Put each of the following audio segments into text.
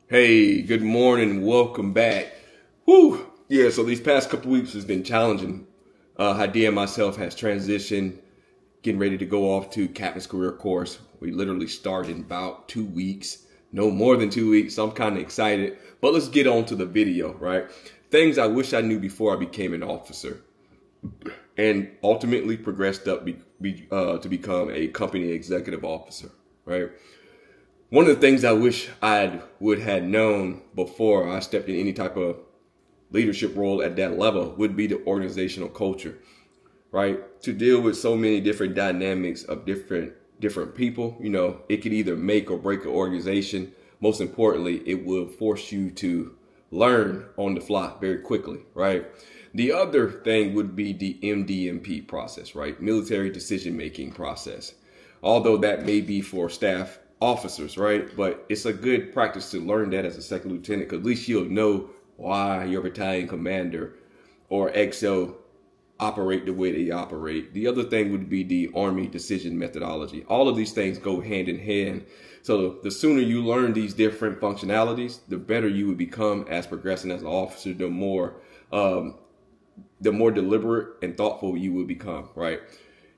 Hey, good morning. Welcome back. Woo! Yeah, so these past couple weeks has been challenging. Hadia and myself has transitioned, getting ready to go off to Captain's Career Course. We literally start in about 2 weeks, no more than 2 weeks. So I'm kind of excited. But let's get on to the video, right? Things I wish I knew before I became an officer, and ultimately progressed up to become a company executive officer, right? One of the things I wish I would have known before I stepped in any type of leadership role at that level would be the organizational culture, right? To deal with so many different dynamics of different people, it could either make or break an organization. Most importantly, it will force you to learn on the fly very quickly, right? The other thing would be the MDMP process, right? Military decision-making process. Although that may be for staff officers, right? But it's a good practice to learn that as a second lieutenant, because at least you'll know why your battalion commander or XO operate the way they operate. The other thing would be the Army decision methodology. All of these things go hand in hand. So the sooner you learn these different functionalities, the better you would become as progressing as an officer, the more deliberate and thoughtful you will become, right?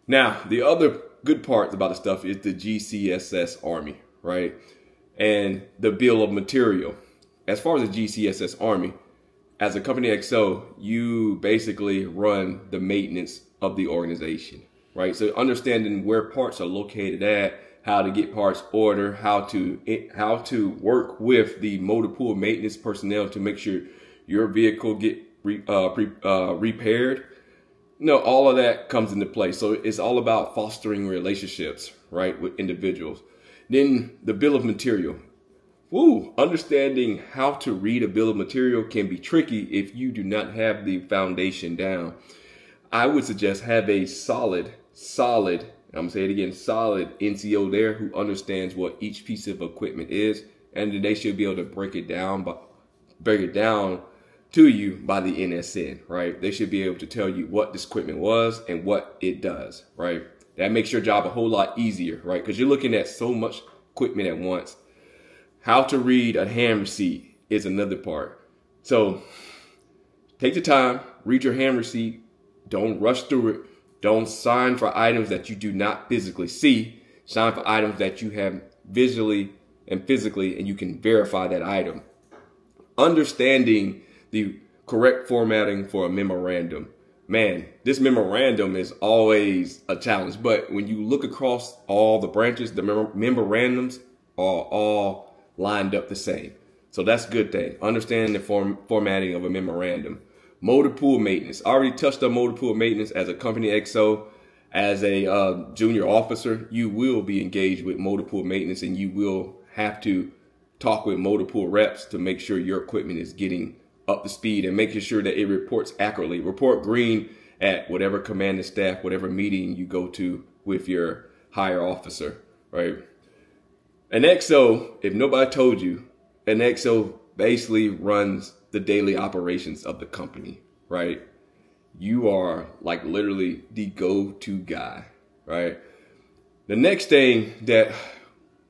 Now, the other good part about the stuff is the GCSS Army, right? And the bill of material. As far as the GCSS Army, as a company XO, you basically run the maintenance of the organization, right? So understanding where parts are located at, how to get parts ordered, how to work with the motor pool maintenance personnel to make sure your vehicle get repaired. All of that comes into play. So it's all about fostering relationships, right, with individuals. Then the bill of material. Understanding how to read a bill of material can be tricky if you do not have the foundation down. I would suggest have a solid, I'm gonna say it again, solid NCO there who understands what each piece of equipment is, and then they should be able to break it down to you by the NSN, right? They should be able to tell you what this equipment was and what it does, right? That makes your job a whole lot easier, right? Because you're looking at so much equipment at once. How to read a hand receipt is another part. So take the time, read your hand receipt. Don't rush through it. Don't sign for items that you do not physically see. Sign for items that you have visually and physically, and you can verify that item. Understanding the correct formatting for a memorandum. Man, this memorandum is always a challenge, but when you look across all the branches, the memorandums are all lined up the same. So that's a good thing. Understanding the formatting of a memorandum. Motor pool maintenance. I already touched on motor pool maintenance as a company XO. As a junior officer, you will be engaged with motor pool maintenance, and you will have to talk with motor pool reps to make sure your equipment is getting up to speed and making sure that it reports accurately. Report green at whatever command and staff, whatever meeting you go to with your higher officer, right? An XO, if nobody told you, an XO basically runs the daily operations of the company, right? You are like literally the go-to guy, right? The next thing that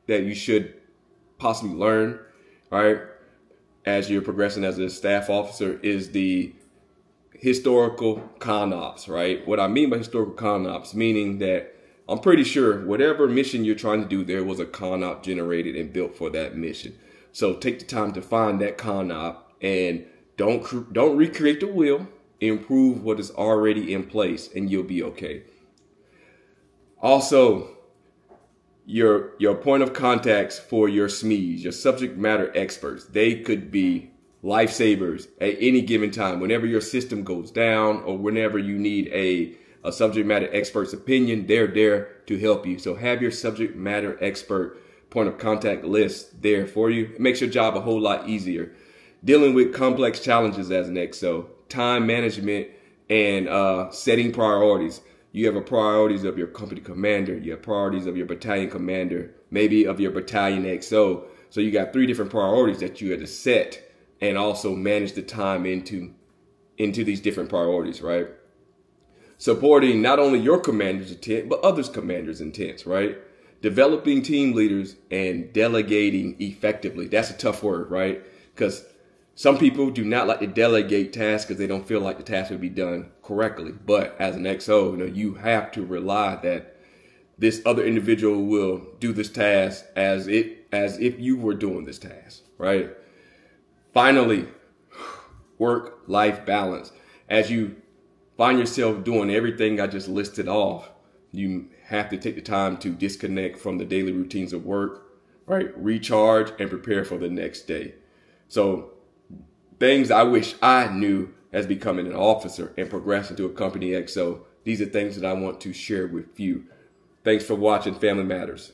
you should possibly learn, right, as you're progressing as a staff officer is the historical CONOPS, right? What I mean by historical CONOPS, meaning that I'm pretty sure whatever mission you're trying to do, there was a CONOP generated and built for that mission. So take the time to find that CONOP and don't recreate the wheel. Improve what is already in place, and you'll be okay. Also, your point of contacts for your SMEs, your subject matter experts, they could be lifesavers at any given time. Whenever your system goes down or whenever you need a subject matter expert's opinion, they're there to help you. So have your subject matter expert point of contact list there for you. It makes your job a whole lot easier. Dealing with complex challenges as an XO, time management and setting priorities. You have priorities of your company commander, you have priorities of your battalion commander, maybe of your battalion XO. So you got 3 different priorities that you had to set and also manage the time into these different priorities, right? Supporting not only your commander's intent, but others' commanders' intents, right? developing team leaders and delegating effectively. That's a tough word, right? Because some people do not like to delegate tasks because they don't feel like the task would be done correctly. But as an XO, you have to rely that this other individual will do this task as if you were doing this task, right? Finally, work-life balance. As you find yourself doing everything I just listed off, you have to take the time to disconnect from the daily routines of work, right? Recharge and prepare for the next day. So things I wish I knew as becoming an officer and progressing to a company XO. These are things that I want to share with you. Thanks for watching Family Matters.